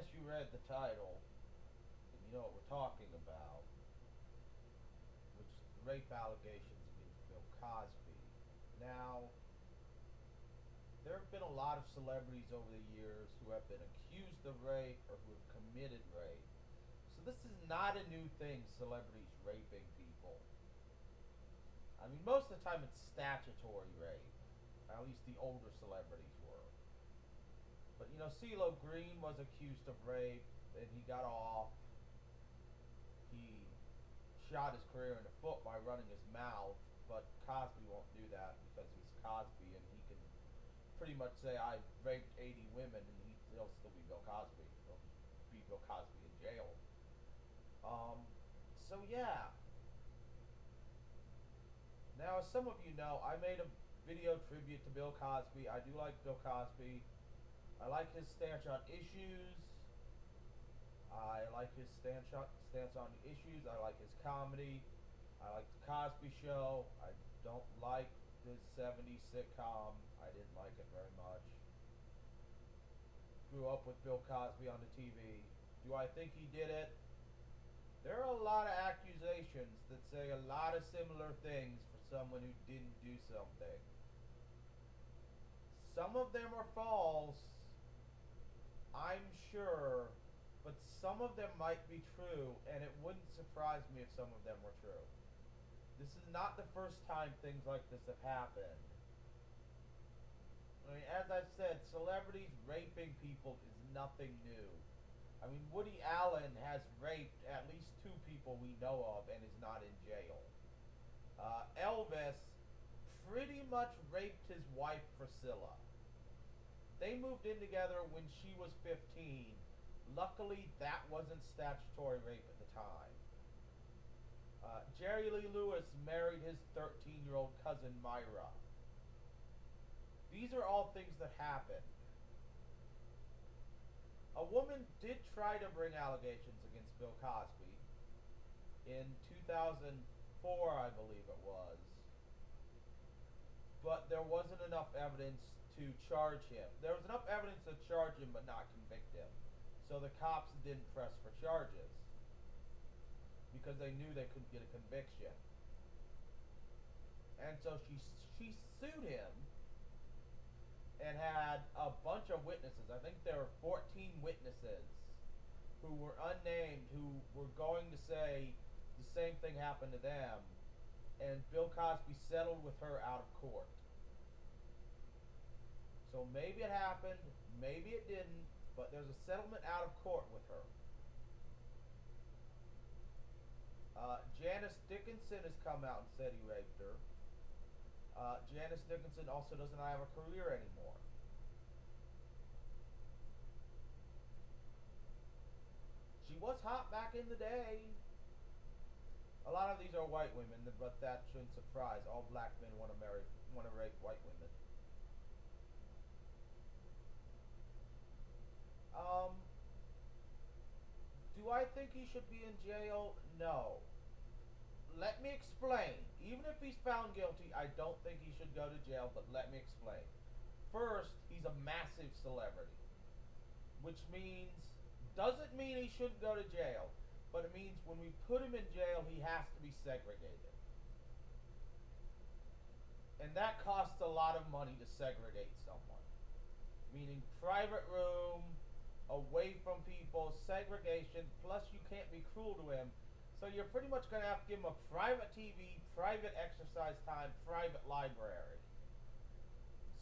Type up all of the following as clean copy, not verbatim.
guess you read the title and you know what we're talking about, which is the rape allegations against Bill Cosby. Now, there have been a lot of celebrities over the years who have been accused of rape or who have committed rape. So this is not a new thing, celebrities raping people. I mean, most of the time it's statutory rape. At least the older celebrities were. But you know, CeeLo Green was accused of rape and he got off. He shot his career in the foot by running his mouth, but Cosby won't do that because he's Cosby and he can pretty much say I raped 80 women and he'll still be Bill Cosby. He'll be Bill Cosby in jail. Um, so yeah. Now, as some of you know, I made a video tribute to Bill Cosby. I do like Bill Cosby. I like his stance on issues. I like his stance on the issues. I like his comedy. I like the Cosby Show. I don't like the 70s sitcom. I didn't like it very much. Grew up with Bill Cosby on the TV. Do I think he did it? There are a lot of accusations that say a lot of similar things for someone who didn't do something. Some of them are false, I'm sure, but some of them might be true, and it wouldn't surprise me if some of them were true. This is not the first time things like this have happened. I mean, as I said, celebrities raping people is nothing new. I mean, Woody Allen has raped at least two people we know of and is not in jail. Elvis pretty much raped his wife, Priscilla. They moved in together when she was 15. Luckily, that wasn't statutory rape at the time. Jerry Lee Lewis married his 13-year-old cousin, Myra. These are all things that happened. A woman did try to bring allegations against Bill Cosby in 2004, I believe it was. But there wasn't enough evidence to charge him. There was enough evidence to charge him but not convict him. So the cops didn't press for charges because they knew they couldn't get a conviction. And so she sued him and had a bunch of witnesses. I think there were 14 witnesses who were unnamed who were going to say the same thing happened to them. And Bill Cosby settled with her out of court. So maybe it happened, maybe it didn't, but there's a settlement out of court with her. Janice Dickinson has come out and said he raped her. Janice Dickinson also doesn't have a career anymore. She was hot back in the day. A lot of these are white women, but that shouldn't surprise. All black men want to rape white women. Do I think he should be in jail? No. Let me explain. Even if he's found guilty, I don't think he should go to jail, but let me explain. First, he's a massive celebrity, which means, doesn't mean he shouldn't go to jail, but it means when we put him in jail, he has to be segregated. And that costs a lot of money to segregate someone. Meaning private room, away from people, segregation, plus you can't be cruel to him. So you're pretty much going to have to give him a private TV, private exercise time, private library.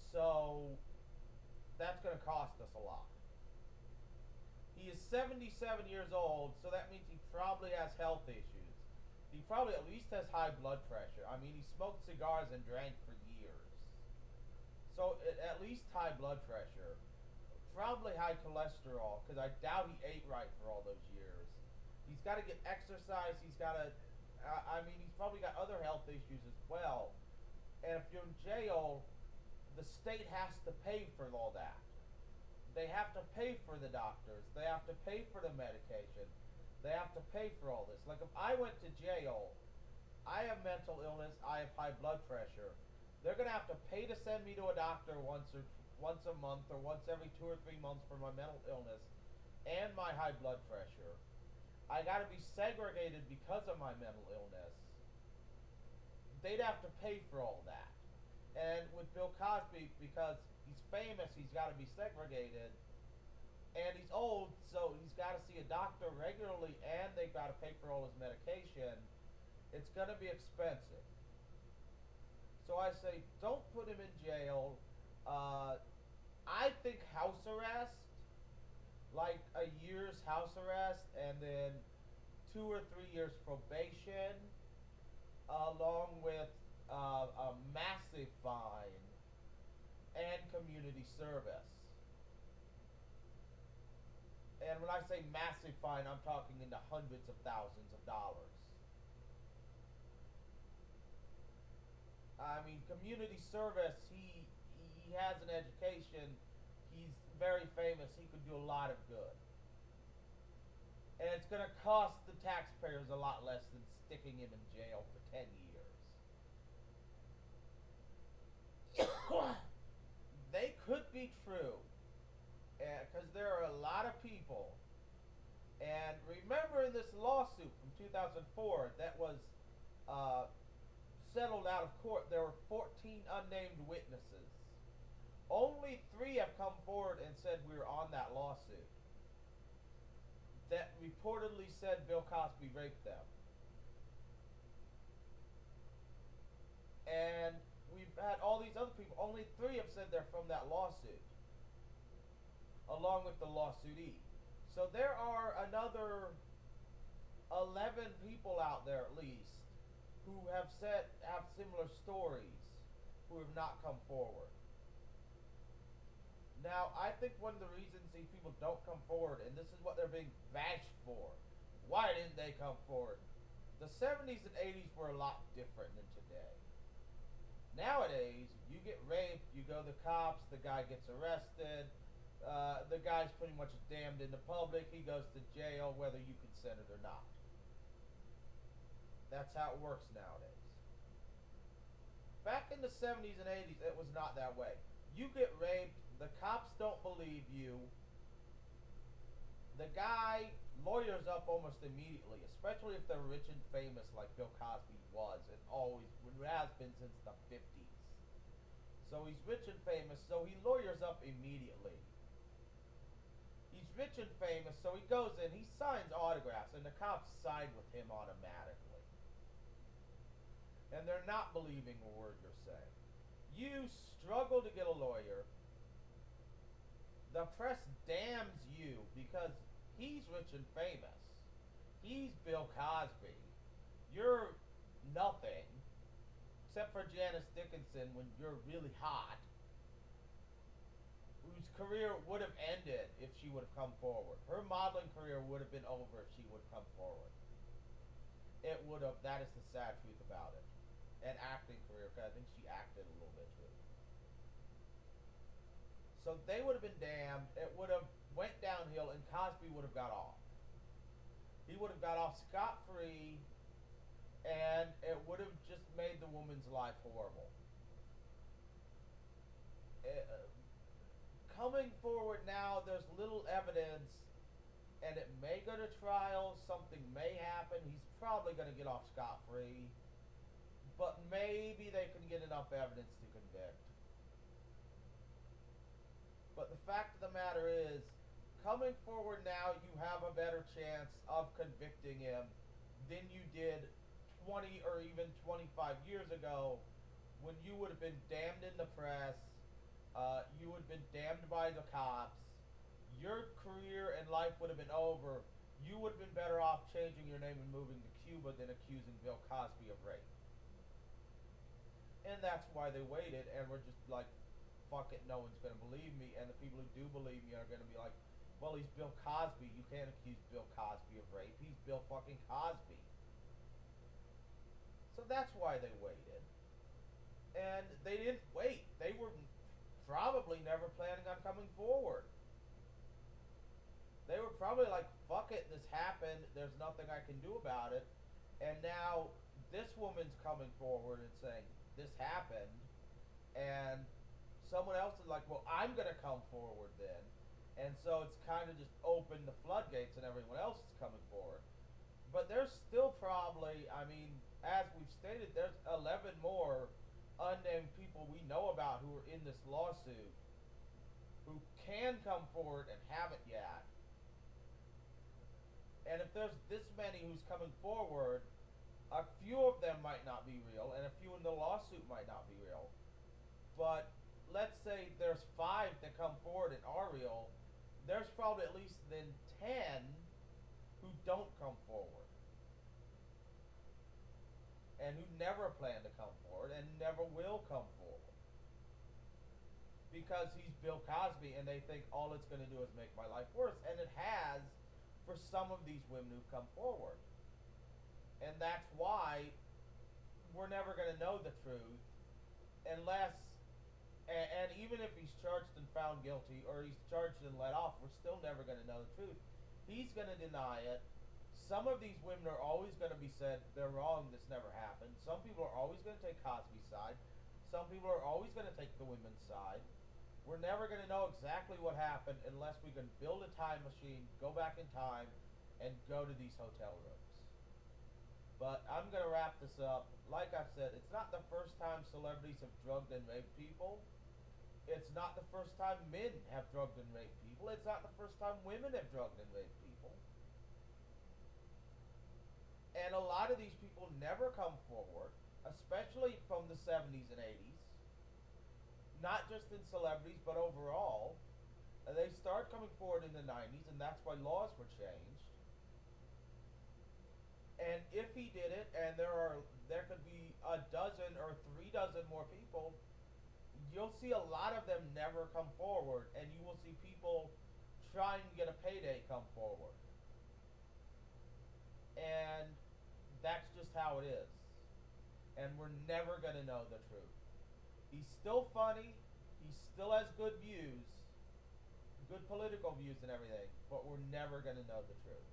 So that's going to cost us a lot. He is 77 years old, so that means he probably has health issues. He probably at least has high blood pressure. I mean, he smoked cigars and drank for years. So at least high blood pressure. Probably high cholesterol, because I doubt he ate right for all those years. He's got to get exercise. He's got to, he's probably got other health issues as well. And if you're in jail, the state has to pay for all that. They have to pay for the doctors. They have to pay for the medication. They have to pay for all this. Like if I went to jail, I have mental illness, I have high blood pressure. They're going to have to pay to send me to a doctor once a month or once every 2 or 3 months for my mental illness. and my high blood pressure. I got to be segregated because of my mental illness. They'd have to pay for all that. And with Bill Cosby, because he's famous, he's got to be segregated. And he's old, so he's got to see a doctor regularly, and they've got to pay for all his medication. It's going to be expensive. So I say, don't put him in jail. I think house arrest, like a year's house arrest, and then 2 or 3 years probation, along with a massive fine and community service. And when I say massive fine, I'm talking into hundreds of thousands of dollars. I mean, community service. He has an education. He's very famous. He could do a lot of good, and it's going to cost the taxpayers a lot less than sticking him in jail for 10 years. They could be true, because there are a lot of people. And remember, in this lawsuit from 2004 that was uh, settled out of court, there were 14 unnamed witnesses. Only 3 have come forward and said we were on that lawsuit that reportedly said Bill Cosby raped them. And we've had all these other people. Only 3 have said they're from that lawsuit, along with the lawsuitee. So there are another 11 people out there at least who have similar stories who have not come forward. Now, I think one of the reasons these people don't come forward, and this is what they're being bashed for, why didn't they come forward? The 70s and 80s were a lot different than today. Nowadays, you get raped, you go to the cops, the guy gets arrested, the guy's pretty much damned in the public, he goes to jail whether you consent it or not. That's how it works nowadays. Back in the 70s and 80s, it was not that way. You get raped, the cops don't believe you. The guy lawyers up almost immediately, especially if they're rich and famous like Bill Cosby was and always has been since the 50s. So he's rich and famous, so he lawyers up immediately. He's rich and famous, so he goes in, he signs autographs, and the cops side with him automatically. And they're not believing a word you're saying. You struggle to get a lawyer. The press damns you because he's rich and famous. He's Bill Cosby. You're nothing, except for Janice Dickinson when you're really hot, whose career would have ended if she would have come forward. Her modeling career would have been over if she would have come forward. It would have. That is the sad truth about it. An acting career, because I think she acted a little bit too. So they would have been damned. It would have went downhill, and Cosby would have got off. He would have got off scot-free, and it would have just made the woman's life horrible. Coming forward now, there's little evidence, and it may go to trial. Something may happen. He's probably going to get off scot-free, but maybe they can get enough evidence to convict. But the fact of the matter is, coming forward now, you have a better chance of convicting him than you did 20 or even 25 years ago, when you would have been damned in the press, you would have been damned by the cops, your career and life would have been over. You would have been better off changing your name and moving to Cuba than accusing Bill Cosby of rape. And that's why they waited, and were just like, fuck it, no one's going to believe me. And the people who do believe me are going to be like, well, he's Bill Cosby. You can't accuse Bill Cosby of rape. He's Bill fucking Cosby. So that's why they waited. And they didn't wait. They were probably never planning on coming forward. They were probably like, fuck it, this happened. There's nothing I can do about it. And now this woman's coming forward and saying, this happened. And someone else is like, well, I'm going to come forward then. And so it's kind of just opened the floodgates and everyone else is coming forward. But there's still probably, I mean, as we've stated, there's 11 more unnamed people we know about who are in this lawsuit who can come forward and haven't yet. And if there's this many who's coming forward, a few of them might not be real, and a few in the lawsuit might not be real. But let's say there's 5 that come forward and are real. There's probably at least then 10 who don't come forward and who never plan to come forward and never will come forward because he's Bill Cosby and they think all it's going to do is make my life worse. And it has for some of these women who've come forward. And that's why we're never going to know the truth unless, and even if he's charged and found guilty or he's charged and let off, we're still never going to know the truth. He's going to deny it. Some of these women are always going to be said they're wrong, this never happened. Some people are always going to take Cosby's side. Some people are always going to take the women's side. We're never going to know exactly what happened unless we can build a time machine, go back in time, and go to these hotel rooms. But I'm going to wrap this up. Like I've said, it's not the first time celebrities have drugged and raped people. It's not the first time men have drugged and raped people. It's not the first time women have drugged and raped people. And a lot of these people never come forward, especially from the 70s and 80s. Not just in celebrities, but overall. And they start coming forward in the 90s, and that's why laws were changed. And if he did it, and there could be a dozen or 3 dozen more people, you'll see a lot of them never come forward, and you will see people trying to get a payday come forward. And that's just how it is. And we're never going to know the truth. He's still funny. He still has good views, good political views and everything, but we're never going to know the truth.